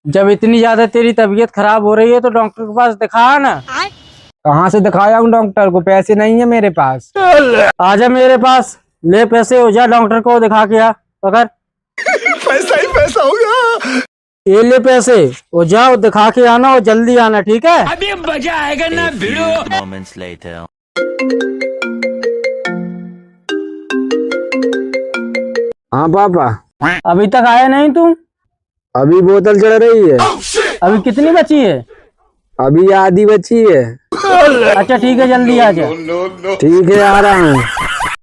जब इतनी ज्यादा तेरी तबीयत खराब हो रही है तो डॉक्टर के पास दिखा ना। कहाँ से दिखाया हूँ डॉक्टर को, पैसे नहीं है मेरे पास। आजा मेरे पास, ले पैसे, हो जा डॉक्टर को दिखा के आ। पकड़, पैसा ही पैसा होगा। ये ले पैसे, हो जाओ दिखा के आना और जल्दी आना, ठीक है? अभी मजा आएगा ना भिड़ो। Moments later. हाँ पापा। अभी तक आया नहीं तू? अभी बोतल चढ़ रही है। अभी कितनी बची है? अभी आधी बची है। अच्छा ठीक है, जल्दी आ जा। ठीक है, आ रहा हूँ।